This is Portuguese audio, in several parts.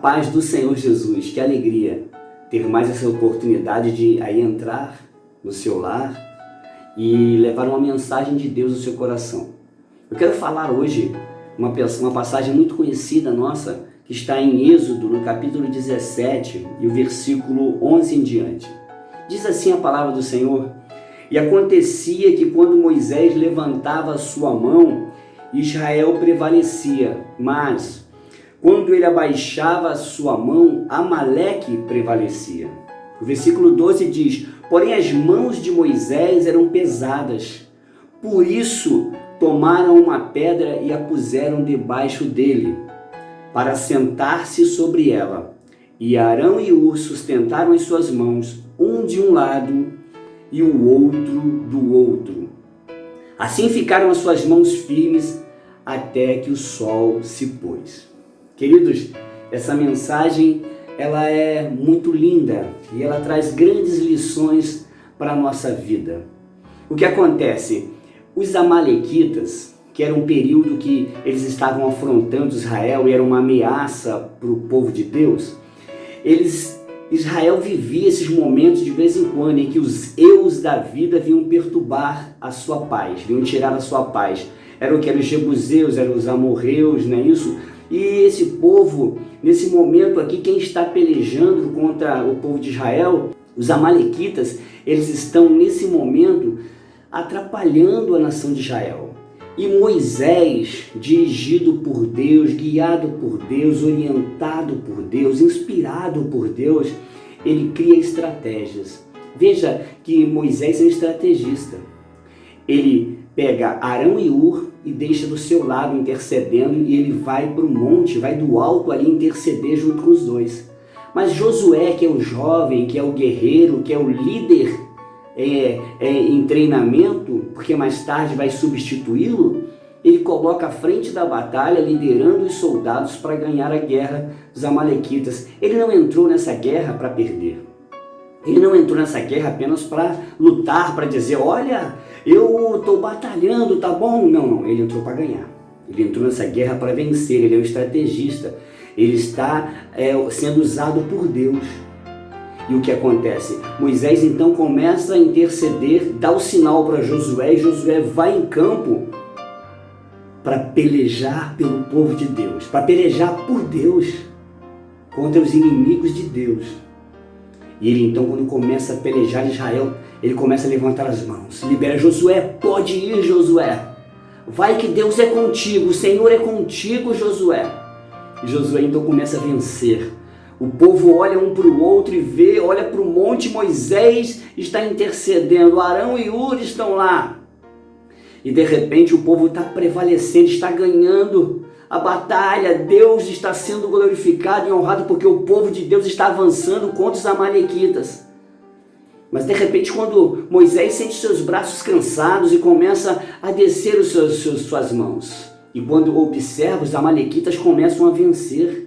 paz do Senhor Jesus, que alegria ter mais essa oportunidade de aí entrar no seu lar e levar uma mensagem de Deus ao seu coração. Eu quero falar hoje uma passagem muito conhecida nossa, que está em Êxodo, no capítulo 17, e o versículo 11 em diante. Diz assim a palavra do Senhor: E acontecia que quando Moisés levantava a sua mão, Israel prevalecia, mas quando ele abaixava a sua mão, Amaleque prevalecia. O versículo 12 diz: Porém as mãos de Moisés eram pesadas, por isso tomaram uma pedra e a puseram debaixo dele, para sentar-se sobre ela. E Arão e Hur sustentaram as suas mãos, um de um lado e o outro do outro. Assim ficaram as suas mãos firmes até que o sol se pôs. Queridos, essa mensagem ela é muito linda e ela traz grandes lições para a nossa vida. O que acontece? Os amalequitas, que era um período que eles estavam afrontando Israel e era uma ameaça para o povo de Deus, Israel vivia esses momentos de vez em quando em que os eus da vida vinham perturbar a sua paz, vinham tirar a sua paz. Eram os jebuseus, eram os amorreus, não é isso? E esse povo, nesse momento aqui, quem está pelejando contra o povo de Israel, os amalequitas, eles estão nesse momento atrapalhando a nação de Israel. E Moisés, dirigido por Deus, guiado por Deus, orientado por Deus, inspirado por Deus, ele cria estratégias. Veja que Moisés é um estrategista. Ele pega Arão e Hur e deixa do seu lado intercedendo, e ele vai para o monte, vai do alto ali interceder junto com os dois. Mas Josué, que é o jovem, que é o guerreiro, que é o líder em treinamento, porque mais tarde vai substituí-lo, ele coloca à frente da batalha, liderando os soldados para ganhar a guerra dos amalequitas. Ele não entrou nessa guerra para perder. Ele não entrou nessa guerra apenas para lutar, para dizer, olha, eu estou batalhando, tá bom? Não, ele entrou para ganhar. Ele entrou nessa guerra para vencer, ele é um estrategista. Ele está sendo usado por Deus. E o que acontece? Moisés então começa a interceder, dá o sinal para Josué, e Josué vai em campo para pelejar pelo povo de Deus, para pelejar por Deus contra os inimigos de Deus. E ele então, quando começa a pelejar Israel, ele começa a levantar as mãos, libera Josué: pode ir, Josué, vai que Deus é contigo, o Senhor é contigo, Josué. E Josué então começa a vencer. O povo olha um para o outro e vê, olha para o monte, Moisés está intercedendo, Arão e Hur estão lá. E de repente o povo está prevalecendo, está ganhando a batalha, Deus está sendo glorificado e honrado porque o povo de Deus está avançando contra os amalequitas. Mas de repente, quando Moisés sente seus braços cansados e começa a descer suas mãos, e quando observa, os amalequitas começam a vencer.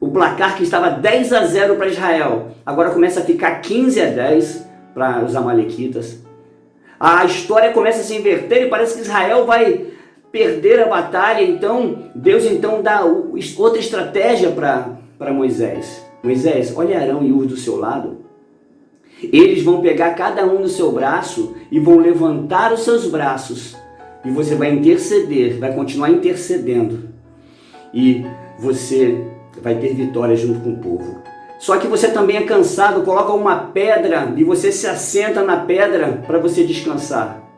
O placar que estava 10-0 para Israel, agora começa a ficar 15-10 para os amalequitas. A história começa a se inverter e parece que Israel vai perder a batalha. Então, Deus dá outra estratégia para Moisés. Moisés, olha Arão e Hur do seu lado. Eles vão pegar cada um no seu braço e vão levantar os seus braços. E você vai interceder, vai continuar intercedendo. E você vai ter vitória junto com o povo. Só que você também é cansado, coloca uma pedra e você se assenta na pedra para você descansar.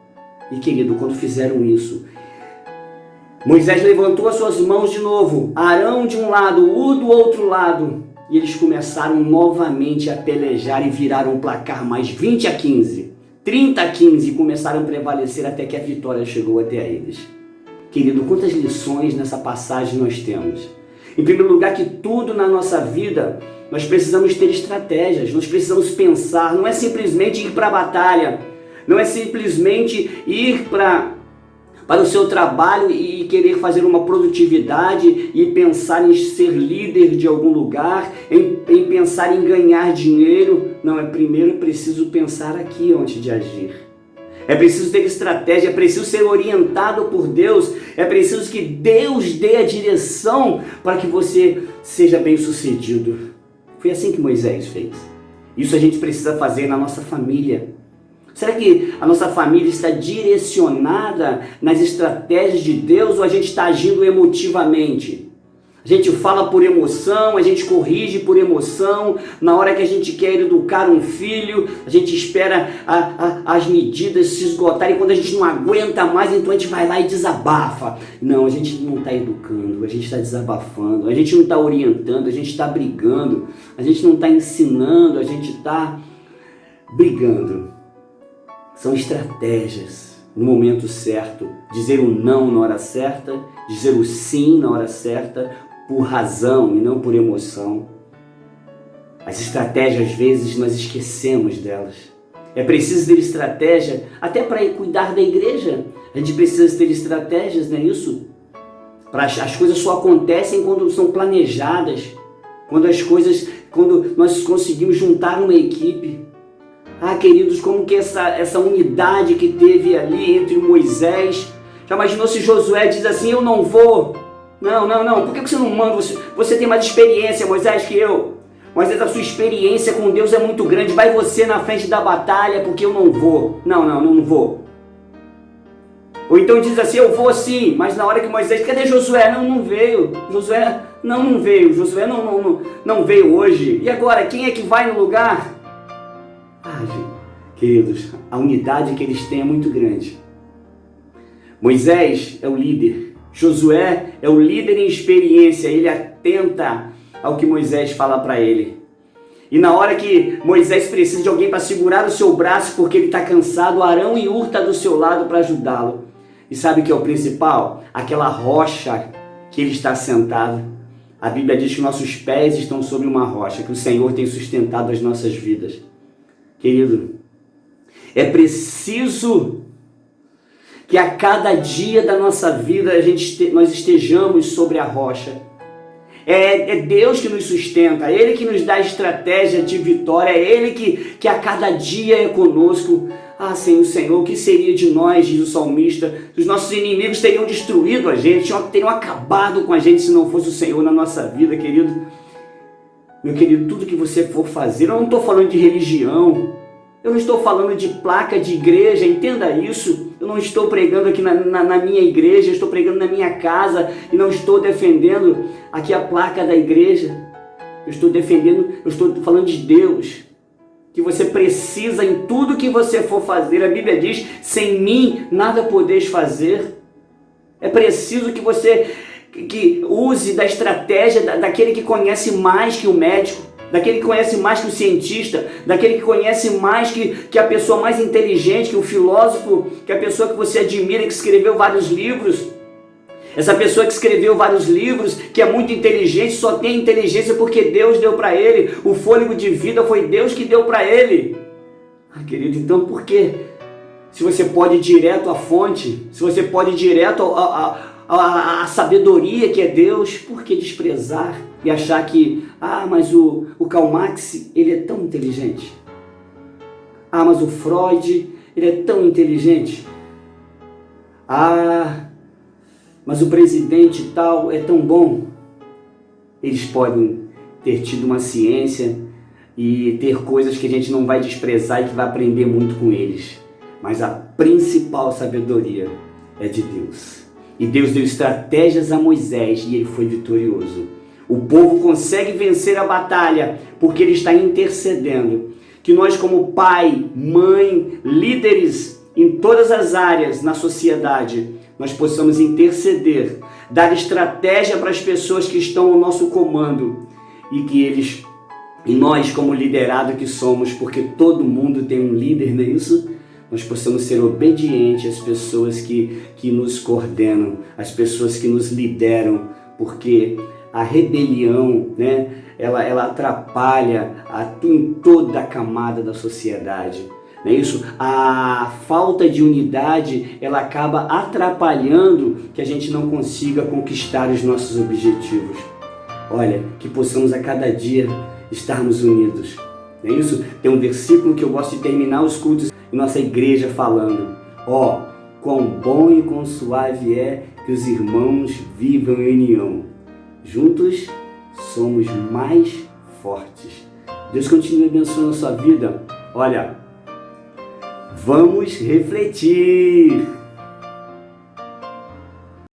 E querido, quando fizeram isso, Moisés levantou as suas mãos de novo, Arão de um lado, Hur do outro lado, e eles começaram novamente a pelejar e viraram um placar mais 20-15, 30-15, e começaram a prevalecer até que a vitória chegou até eles. Querido, quantas lições nessa passagem nós temos? Em primeiro lugar, que tudo na nossa vida nós precisamos ter estratégias, nós precisamos pensar, não é simplesmente ir para a batalha, não é simplesmente ir para o seu trabalho e querer fazer uma produtividade e pensar em ser líder de algum lugar, em pensar em ganhar dinheiro. Não, primeiro preciso pensar aqui antes de agir. É preciso ter estratégia, é preciso ser orientado por Deus, é preciso que Deus dê a direção para que você seja bem-sucedido. Foi assim que Moisés fez. Isso a gente precisa fazer na nossa família. Será que a nossa família está direcionada nas estratégias de Deus ou a gente está agindo emotivamente? A gente fala por emoção, a gente corrige por emoção. Na hora que a gente quer educar um filho, a gente espera as medidas se esgotarem. Quando a gente não aguenta mais, então a gente vai lá e desabafa. Não, a gente não está educando, a gente está desabafando. A gente não está orientando, a gente está brigando. A gente não está ensinando, a gente está brigando. São estratégias no momento certo. Dizer o não na hora certa, dizer o sim na hora certa, por razão e não por emoção. As estratégias, às vezes, nós esquecemos delas. É preciso ter estratégia até para cuidar da igreja. A gente precisa ter estratégias, não é isso? As coisas só acontecem quando são planejadas, quando nós conseguimos juntar uma equipe. Ah, queridos, como que essa unidade que teve ali entre Moisés. Já imaginou se Josué diz assim, eu não vou? Não, por que você não manda? Você tem mais experiência, Moisés, que eu. Moisés, a sua experiência com Deus é muito grande. Vai você na frente da batalha, porque eu não vou. Não vou. Ou então diz assim, eu vou sim, mas na hora que Moisés, cadê Josué? Não veio. Josué não veio. Josué não veio hoje. E agora, quem é que vai no lugar? Gente, queridos, a unidade que eles têm é muito grande. Moisés é o líder. Josué é o líder em experiência, ele atenta ao que Moisés fala para ele. E na hora que Moisés precisa de alguém para segurar o seu braço porque ele está cansado, Arão e Hur estão do seu lado para ajudá-lo. E sabe o que é o principal? Aquela rocha que ele está sentado. A Bíblia diz que nossos pés estão sobre uma rocha, que o Senhor tem sustentado as nossas vidas. Querido, é preciso que a cada dia da nossa vida nós estejamos sobre a rocha. É Deus que nos sustenta, é Ele que nos dá estratégia de vitória, é Ele que a cada dia é conosco. Senhor, o que seria de nós, diz o salmista? Os nossos inimigos teriam destruído a gente, teriam acabado com a gente se não fosse o Senhor na nossa vida, querido. Meu querido, tudo que você for fazer, eu não estou falando de religião, eu não estou falando de placa de igreja, entenda isso. Eu não estou pregando aqui na minha igreja, eu estou pregando na minha casa e não estou defendendo aqui a placa da igreja. Eu estou falando de Deus. Que você precisa em tudo que você for fazer. A Bíblia diz, sem mim nada podeis fazer. É preciso que você use da estratégia daquele que conhece mais que o médico, daquele que conhece mais que o cientista, daquele que conhece mais que a pessoa mais inteligente, que o filósofo, que a pessoa que você admira, que escreveu vários livros. Essa pessoa que escreveu vários livros, que é muito inteligente, só tem inteligência porque Deus deu para ele. O fôlego de vida foi Deus que deu para ele. Querido, então por que? Se você pode ir direto à fonte, se você pode ir direto à sabedoria que é Deus, por que desprezar e achar que, mas o Karl Marx, ele é tão inteligente. Mas o Freud, ele é tão inteligente. Mas o presidente tal é tão bom. Eles podem ter tido uma ciência e ter coisas que a gente não vai desprezar e que vai aprender muito com eles. Mas a principal sabedoria é de Deus. E Deus deu estratégias a Moisés e ele foi vitorioso. O povo consegue vencer a batalha porque ele está intercedendo. Que nós, como pai, mãe, líderes em todas as áreas na sociedade, nós possamos interceder, dar estratégia para as pessoas que estão ao nosso comando e nós, como liderado que somos, porque todo mundo tem um líder, não é isso? Nós possamos ser obedientes às pessoas que nos coordenam, às pessoas que nos lideram, porque a rebelião, né, ela atrapalha em toda a camada da sociedade. Não é isso? A falta de unidade, ela acaba atrapalhando que a gente não consiga conquistar os nossos objetivos. Olha, que possamos a cada dia estarmos unidos. Não é isso? Tem um versículo que eu gosto de terminar os cultos. e nossa igreja falando, quão bom e quão suave é que os irmãos vivam em união. Juntos somos mais fortes. Deus continue abençoando a sua vida. Olha, vamos refletir.